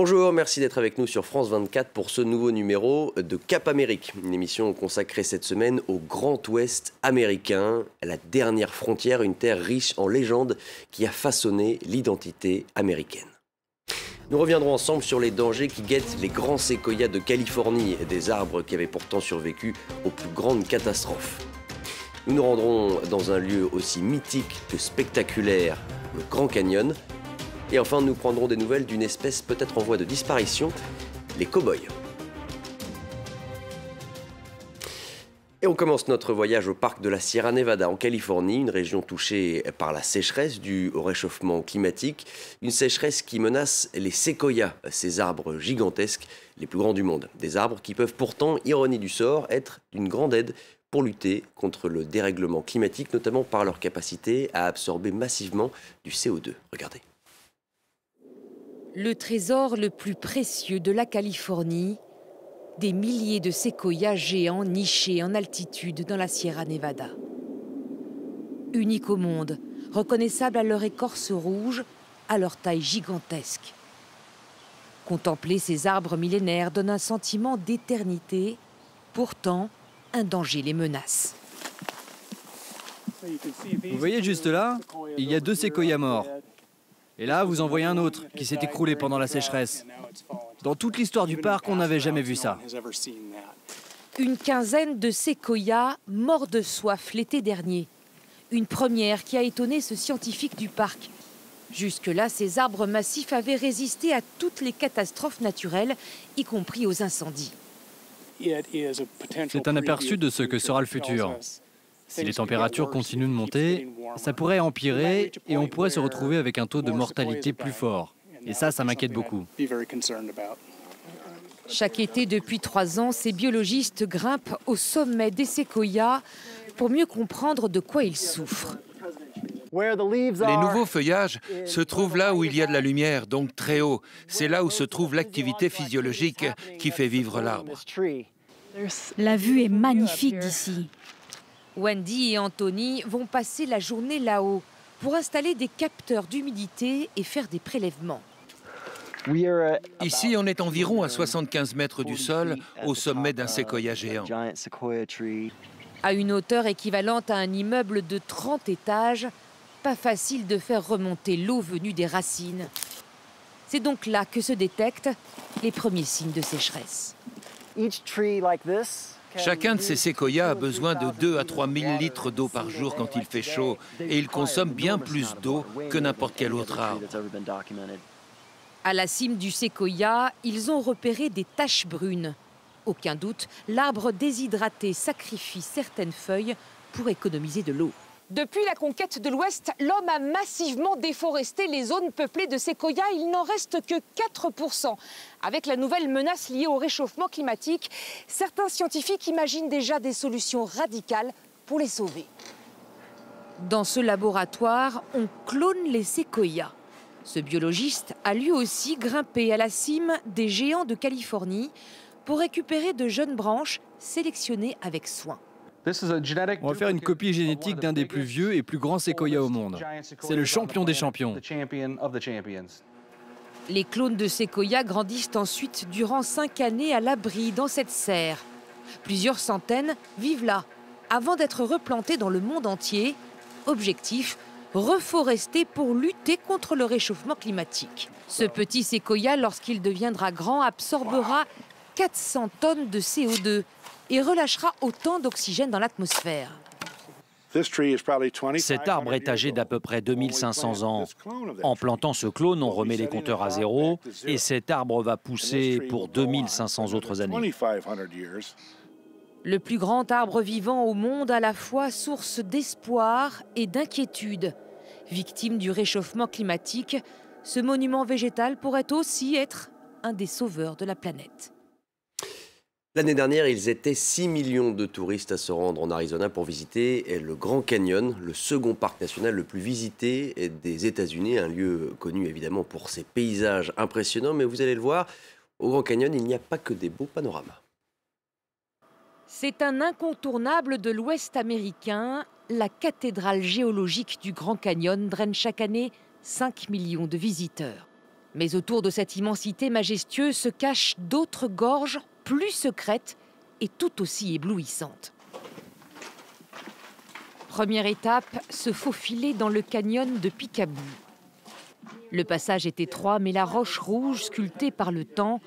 Bonjour, merci d'être avec nous sur France 24 pour ce nouveau numéro de Cap Amérique. Une émission consacrée cette semaine au Grand Ouest américain, la dernière frontière, une terre riche en légendes qui a façonné l'identité américaine. Nous reviendrons ensemble sur les dangers qui guettent les grands séquoias de Californie, des arbres qui avaient pourtant survécu aux plus grandes catastrophes. Nous nous rendrons dans un lieu aussi mythique que spectaculaire, le Grand Canyon. Et enfin, nous prendrons des nouvelles d'une espèce peut-être en voie de disparition, les cow-boys. Et on commence notre voyage au parc de la Sierra Nevada en Californie, une région touchée par la sécheresse due au réchauffement climatique. Une sécheresse qui menace les séquoias, ces arbres gigantesques, les plus grands du monde. Des arbres qui peuvent pourtant, ironie du sort, être d'une grande aide pour lutter contre le dérèglement climatique, notamment par leur capacité à absorber massivement du CO2. Regardez. Le trésor le plus précieux de la Californie, des milliers de séquoias géants nichés en altitude dans la Sierra Nevada. Uniques au monde, reconnaissables à leur écorce rouge, à leur taille gigantesque. Contempler ces arbres millénaires donne un sentiment d'éternité, pourtant un danger les menace. Vous voyez juste là, il y a 2 séquoias morts. Et là, vous en voyez un autre qui s'est écroulé pendant la sécheresse. Dans toute l'histoire du parc, on n'avait jamais vu ça. Une quinzaine de séquoias morts de soif l'été dernier. Une première qui a étonné ce scientifique du parc. Jusque-là, ces arbres massifs avaient résisté à toutes les catastrophes naturelles, y compris aux incendies. C'est un aperçu de ce que sera le futur. Si les températures continuent de monter, ça pourrait empirer et on pourrait se retrouver avec un taux de mortalité plus fort. Et ça m'inquiète beaucoup. Chaque été, depuis 3 ans, ces biologistes grimpent au sommet des séquoias pour mieux comprendre de quoi ils souffrent. Les nouveaux feuillages se trouvent là où il y a de la lumière, donc très haut. C'est là où se trouve l'activité physiologique qui fait vivre l'arbre. La vue est magnifique d'ici. Wendy et Anthony vont passer la journée là-haut pour installer des capteurs d'humidité et faire des prélèvements. Ici, on est environ à 75 mètres du sol, au sommet d'un séquoia géant. À une hauteur équivalente à un immeuble de 30 étages, pas facile de faire remonter l'eau venue des racines. C'est donc là que se détectent les premiers signes de sécheresse. Chacun de ces séquoias a besoin de 2 à 3 000 litres d'eau par jour quand il fait chaud, et il consomme bien plus d'eau que n'importe quel autre arbre. À la cime du séquoia, ils ont repéré des taches brunes. Aucun doute, l'arbre déshydraté sacrifie certaines feuilles pour économiser de l'eau. Depuis la conquête de l'Ouest, l'homme a massivement déforesté les zones peuplées de séquoias. Il n'en reste que 4%. Avec la nouvelle menace liée au réchauffement climatique, certains scientifiques imaginent déjà des solutions radicales pour les sauver. Dans ce laboratoire, on clone les séquoias. Ce biologiste a lui aussi grimpé à la cime des géants de Californie pour récupérer de jeunes branches sélectionnées avec soin. On va faire une copie génétique d'un des plus vieux et plus grands séquoias au monde. C'est le champion des champions. Les clones de séquoia grandissent ensuite durant 5 années à l'abri dans cette serre. Plusieurs centaines vivent là, avant d'être replantés dans le monde entier. Objectif, reforester pour lutter contre le réchauffement climatique. Ce petit séquoia, lorsqu'il deviendra grand, absorbera 400 tonnes de CO2 et relâchera autant d'oxygène dans l'atmosphère. Cet arbre est âgé d'à peu près 2500 ans. En plantant ce clone, on remet les compteurs à zéro et cet arbre va pousser pour 2500 autres années. Le plus grand arbre vivant au monde, à la fois source d'espoir et d'inquiétude. Victime du réchauffement climatique, ce monument végétal pourrait aussi être un des sauveurs de la planète. L'année dernière, ils étaient 6 millions de touristes à se rendre en Arizona pour visiter le Grand Canyon, le second parc national le plus visité des États-Unis, un lieu connu évidemment pour ses paysages impressionnants, mais vous allez le voir, au Grand Canyon, il n'y a pas que des beaux panoramas. C'est un incontournable de l'Ouest américain. La cathédrale géologique du Grand Canyon draine chaque année 5 millions de visiteurs. Mais autour de cette immensité majestueuse se cachent d'autres gorges plus secrètes et tout aussi éblouissantes. Première étape, se faufiler dans le canyon de Picaboo. Le passage est étroit, mais la roche rouge, sculptée par le temps,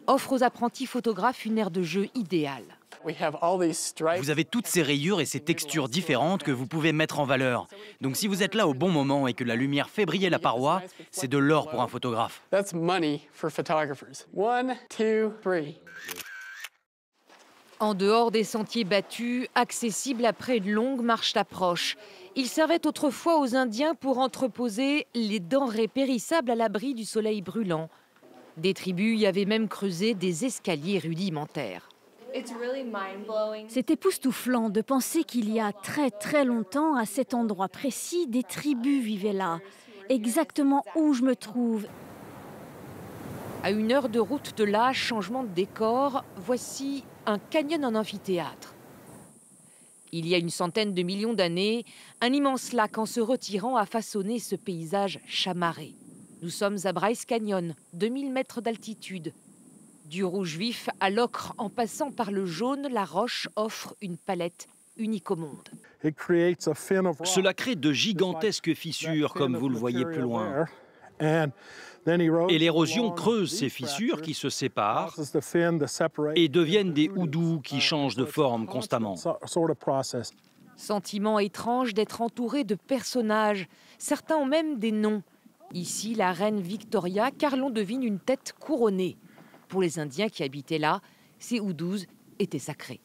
offre aux apprentis photographes une aire de jeu idéale. Vous avez toutes ces rayures et ces textures différentes que vous pouvez mettre en valeur. Donc si vous êtes là au bon moment et que la lumière fait briller la paroi, c'est de l'or pour un photographe. En dehors des sentiers battus, accessibles après une longue marche d'approche, ils servaient autrefois aux Indiens pour entreposer les denrées périssables à l'abri du soleil brûlant. Des tribus y avaient même creusé des escaliers rudimentaires. C'est époustouflant de penser qu'il y a très longtemps, à cet endroit précis, des tribus vivaient là, exactement où je me trouve. À 1 heure de route de là, changement de décor, voici un canyon en amphithéâtre. Il y a une centaine de millions d'années, un immense lac en se retirant a façonné ce paysage chamarré. Nous sommes à Bryce Canyon, 2000 mètres d'altitude. Du rouge vif à l'ocre en passant par le jaune, la roche offre une palette unique au monde. Cela crée de gigantesques fissures, comme vous le voyez plus loin. Et l'érosion creuse ces fissures qui se séparent et deviennent des houdoux qui changent de forme constamment. Sentiment étrange d'être entouré de personnages. Certains ont même des noms. Ici, la reine Victoria, car l'on devine une tête couronnée. Pour les Indiens qui habitaient là, ces houdoux étaient sacrés.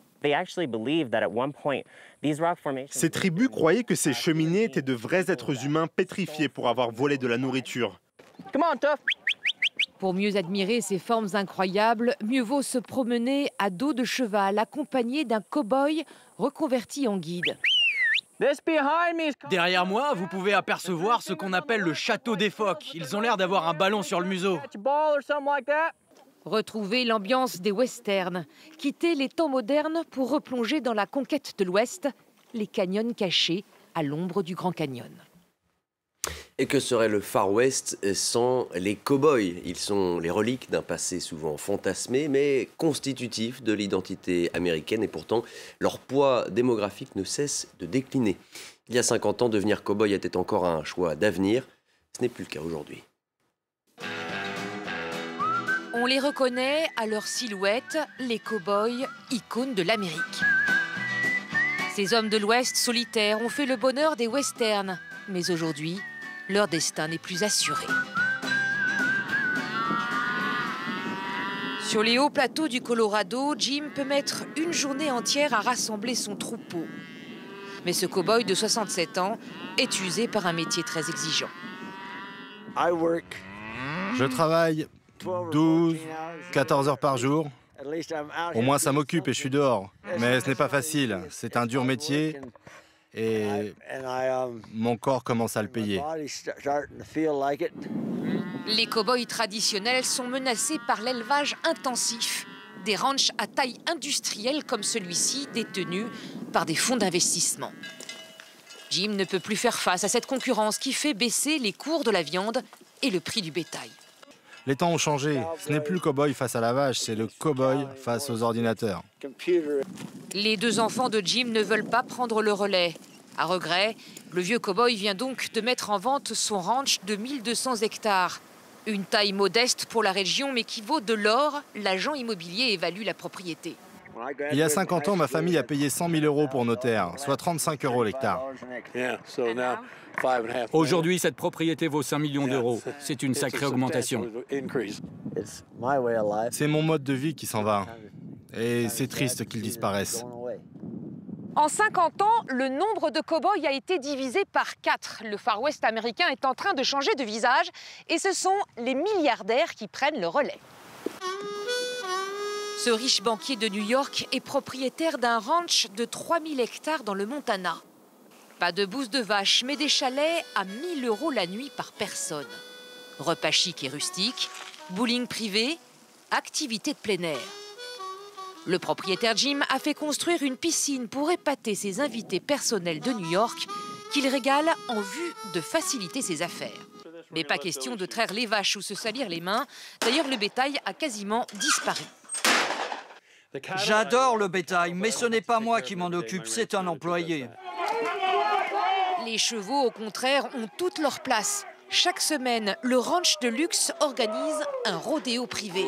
Ces tribus croyaient que ces cheminées étaient de vrais êtres humains pétrifiés pour avoir volé de la nourriture. Pour mieux admirer ces formes incroyables, mieux vaut se promener à dos de cheval, accompagné d'un cow-boy reconverti en guide. Derrière moi, vous pouvez apercevoir ce qu'on appelle le château des phoques. Ils ont l'air d'avoir un ballon sur le museau. Retrouver l'ambiance des westerns, quitter les temps modernes pour replonger dans la conquête de l'Ouest, les canyons cachés à l'ombre du Grand Canyon. Et que serait le Far West sans les cow-boys? Ils sont les reliques d'un passé souvent fantasmé, mais constitutif de l'identité américaine. Et pourtant, leur poids démographique ne cesse de décliner. Il y a 50 ans, devenir cow-boy était encore un choix d'avenir. Ce n'est plus le cas aujourd'hui. On les reconnaît à leur silhouette, les cow-boys, icônes de l'Amérique. Ces hommes de l'Ouest solitaires ont fait le bonheur des westerns. Mais aujourd'hui, leur destin n'est plus assuré. Sur les hauts plateaux du Colorado, Jim peut mettre une journée entière à rassembler son troupeau. Mais ce cow-boy de 67 ans est usé par un métier très exigeant. Je travaille 12, 14 heures par jour. Au moins ça m'occupe et je suis dehors. Mais ce n'est pas facile, c'est un dur métier et mon corps commence à le payer. Les cow-boys traditionnels sont menacés par l'élevage intensif, des ranchs à taille industrielle comme celui-ci détenus par des fonds d'investissement. Jim ne peut plus faire face à cette concurrence qui fait baisser les cours de la viande et le prix du bétail. Les temps ont changé. Ce n'est plus le cow-boy face à la vache, c'est le cow-boy face aux ordinateurs. Les deux enfants de Jim ne veulent pas prendre le relais. À regret, le vieux cow-boy vient donc de mettre en vente son ranch de 1200 hectares. Une taille modeste pour la région, mais qui vaut de l'or. L'agent immobilier évalue la propriété. Il y a 50 ans, ma famille a payé 100 000 € pour nos terres, soit 35 € l'hectare. Aujourd'hui, cette propriété vaut 5 millions d'euros. C'est une sacrée augmentation. C'est mon mode de vie qui s'en va. Et c'est triste qu'il disparaisse. En 50 ans, le nombre de cow-boys a été divisé par 4. Le Far West américain est en train de changer de visage et ce sont les milliardaires qui prennent le relais. Ce riche banquier de New York est propriétaire d'un ranch de 3000 hectares dans le Montana. Pas de bouse de vache, mais des chalets à 1 000 € la nuit par personne. Repas chic et rustique, bowling privé, activités de plein air. Le propriétaire Jim a fait construire une piscine pour épater ses invités personnels de New York qu'il régale en vue de faciliter ses affaires. Mais pas question de traire les vaches ou se salir les mains. D'ailleurs, le bétail a quasiment disparu. J'adore le bétail, mais ce n'est pas moi qui m'en occupe, c'est un employé. Les chevaux, au contraire, ont toute leur place. Chaque semaine, le ranch de luxe organise un rodéo privé.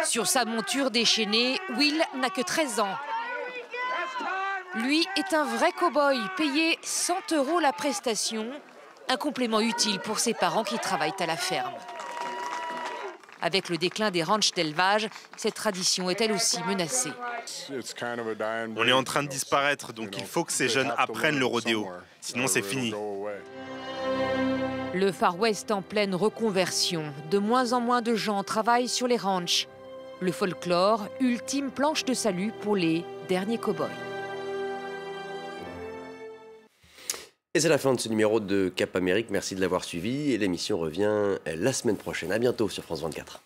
Sur sa monture déchaînée, Will n'a que 13 ans. Lui est un vrai cow-boy, payé 100 € la prestation, un complément utile pour ses parents qui travaillent à la ferme. Avec le déclin des ranchs d'élevage, cette tradition est elle aussi menacée. On est en train de disparaître, donc il faut que ces jeunes apprennent le rodéo, sinon c'est fini. Le Far West en pleine reconversion. De moins en moins de gens travaillent sur les ranchs. Le folklore, ultime planche de salut pour les derniers cow-boys. Et c'est la fin de ce numéro de Cap Amérique. Merci de l'avoir suivi. Et l'émission revient la semaine prochaine. À bientôt sur France 24.